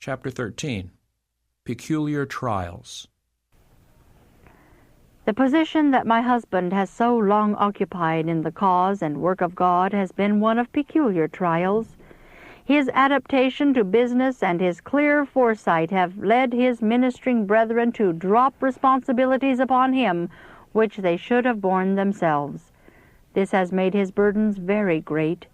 Chapter 13. Peculiar Trials. The position that my husband has so long occupied in the cause and work of God has been one of peculiar trials. His adaptation to business and his clear foresight have led his ministering brethren to drop responsibilities upon him which they should have borne themselves. This has made his burdens very great.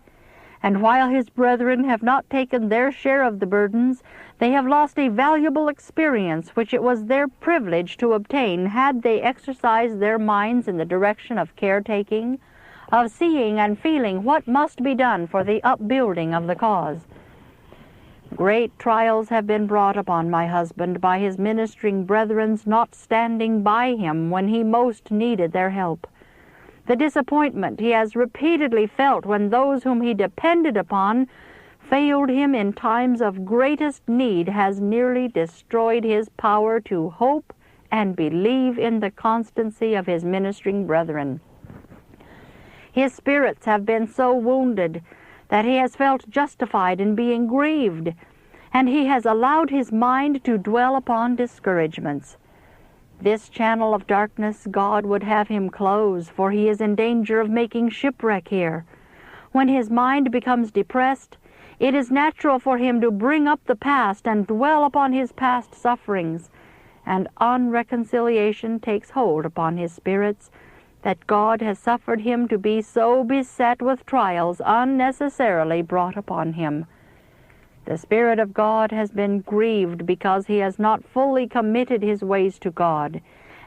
And while his brethren have not taken their share of the burdens, they have lost a valuable experience which it was their privilege to obtain had they exercised their minds in the direction of caretaking, of seeing and feeling what must be done for the upbuilding of the cause. Great trials have been brought upon my husband by his ministering brethren's not standing by him when he most needed their help. The disappointment he has repeatedly felt when those whom he depended upon failed him in times of greatest need has nearly destroyed his power to hope and believe in the constancy of his ministering brethren. His spirits have been so wounded that he has felt justified in being grieved, and he has allowed his mind to dwell upon discouragements. This channel of darkness God would have him close, for he is in danger of making shipwreck here. When his mind becomes depressed, it is natural for him to bring up the past and dwell upon his past sufferings, and unreconciliation takes hold upon his spirits that God has suffered him to be so beset with trials unnecessarily brought upon him. The Spirit of God has been grieved because he has not fully committed his ways to God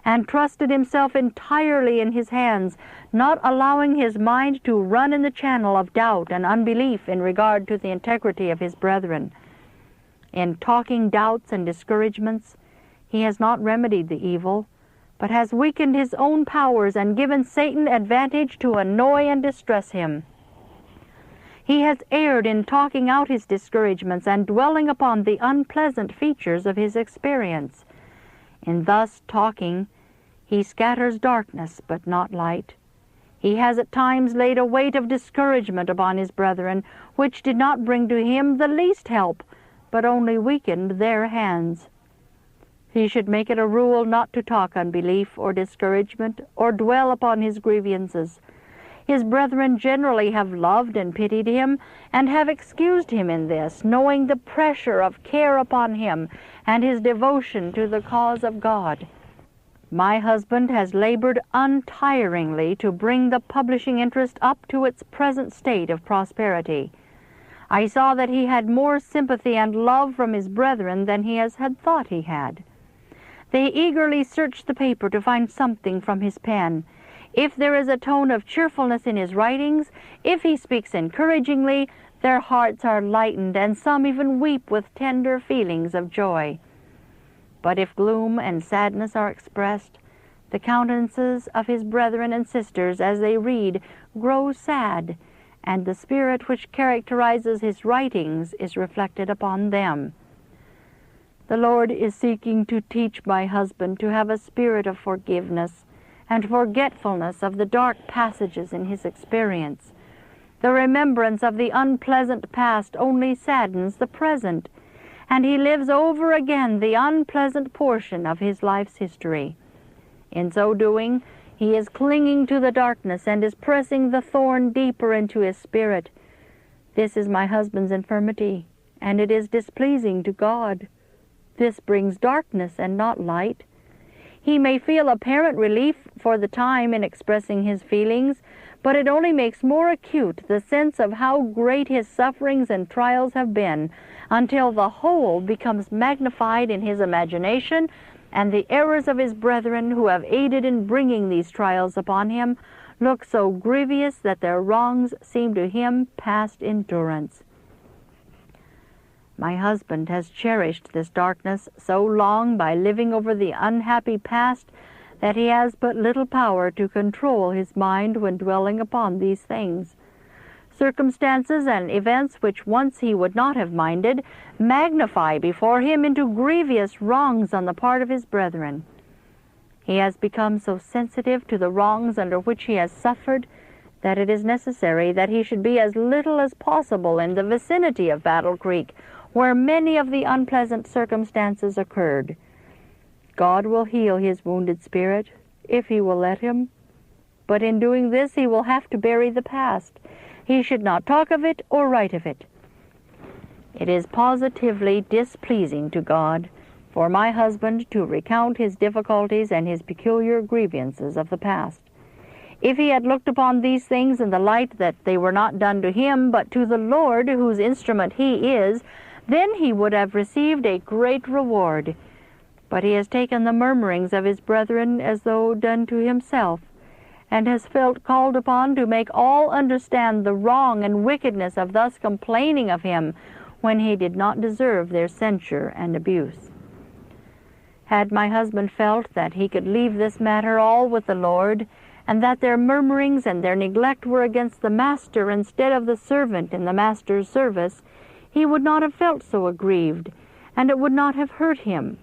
and trusted himself entirely in his hands, not allowing his mind to run in the channel of doubt and unbelief in regard to the integrity of his brethren. In talking doubts and discouragements, he has not remedied the evil, but has weakened his own powers and given Satan advantage to annoy and distress him. He has erred in talking out his discouragements and dwelling upon the unpleasant features of his experience. In thus talking, he scatters darkness but not light. He has at times laid a weight of discouragement upon his brethren, which did not bring to him the least help, but only weakened their hands. He should make it a rule not to talk unbelief or discouragement or dwell upon his grievances. His brethren generally have loved and pitied him, and have excused him in this, knowing the pressure of care upon him and his devotion to the cause of God. My husband has labored untiringly to bring the publishing interest up to its present state of prosperity. I saw that he had more sympathy and love from his brethren than he had thought he had. They eagerly search the paper to find something from his pen. If there is a tone of cheerfulness in his writings, if he speaks encouragingly, their hearts are lightened, and some even weep with tender feelings of joy. But if gloom and sadness are expressed, the countenances of his brethren and sisters as they read grow sad, and the spirit which characterizes his writings is reflected upon them. The Lord is seeking to teach my husband to have a spirit of forgiveness and forgetfulness of the dark passages in his experience. The remembrance of the unpleasant past only saddens the present, and he lives over again the unpleasant portion of his life's history. In so doing, he is clinging to the darkness and is pressing the thorn deeper into his spirit. This is my husband's infirmity, and it is displeasing to God. This brings darkness and not light. He may feel apparent relief for the time in expressing his feelings, but it only makes more acute the sense of how great his sufferings and trials have been, until the whole becomes magnified in his imagination, and the errors of his brethren who have aided in bringing these trials upon him look so grievous that their wrongs seem to him past endurance. My husband has cherished this darkness so long by living over the unhappy past that he has but little power to control his mind when dwelling upon these things. Circumstances and events which once he would not have minded magnify before him into grievous wrongs on the part of his brethren. He has become so sensitive to the wrongs under which he has suffered that it is necessary that he should be as little as possible in the vicinity of Battle Creek, where many of the unpleasant circumstances occurred. God will heal his wounded spirit, if he will let him. But in doing this, he will have to bury the past. He should not talk of it or write of it. It is positively displeasing to God for my husband to recount his difficulties and his peculiar grievances of the past. If he had looked upon these things in the light that they were not done to him, but to the Lord, whose instrument he is, then he would have received a great reward. But he has taken the murmurings of his brethren as though done to himself, and has felt called upon to make all understand the wrong and wickedness of thus complaining of him, when he did not deserve their censure and abuse. Had my husband felt that he could leave this matter all with the Lord, and that their murmurings and their neglect were against the master instead of the servant in the master's service, he would not have felt so aggrieved, and it would not have hurt him.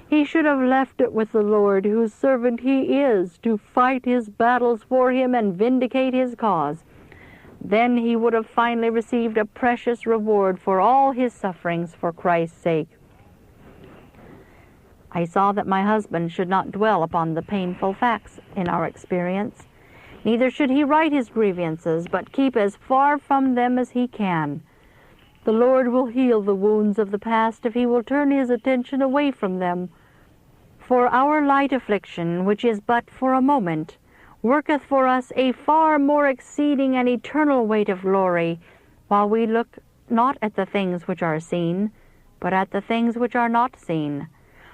He should have left it with the Lord, whose servant he is, to fight his battles for him and vindicate his cause. Then he would have finally received a precious reward for all his sufferings for Christ's sake. I saw that my husband should not dwell upon the painful facts in our experience. Neither should he write his grievances, but keep as far from them as he can. The Lord will heal the wounds of the past if he will turn his attention away from them. For our light affliction, which is but for a moment, worketh for us a far more exceeding and eternal weight of glory, while we look not at the things which are seen, but at the things which are not seen.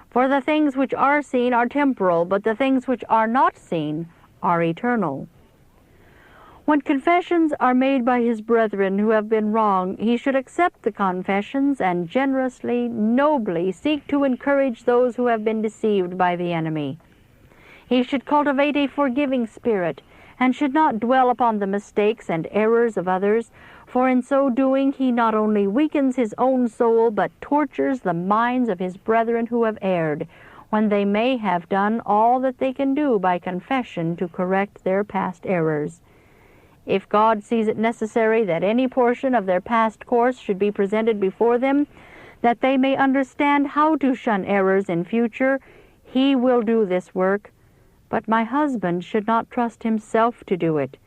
For the things which are seen are temporal, but the things which are not seen are eternal. When confessions are made by his brethren who have been wrong, he should accept the confessions and generously, nobly seek to encourage those who have been deceived by the enemy. He should cultivate a forgiving spirit, and should not dwell upon the mistakes and errors of others, for in so doing he not only weakens his own soul, but tortures the minds of his brethren who have erred, when they may have done all that they can do by confession to correct their past errors. If God sees it necessary that any portion of their past course should be presented before them, that they may understand how to shun errors in future, he will do this work. But my husband should not trust himself to do it,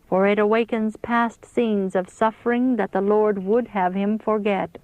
for it awakens past scenes of suffering that the Lord would have him forget.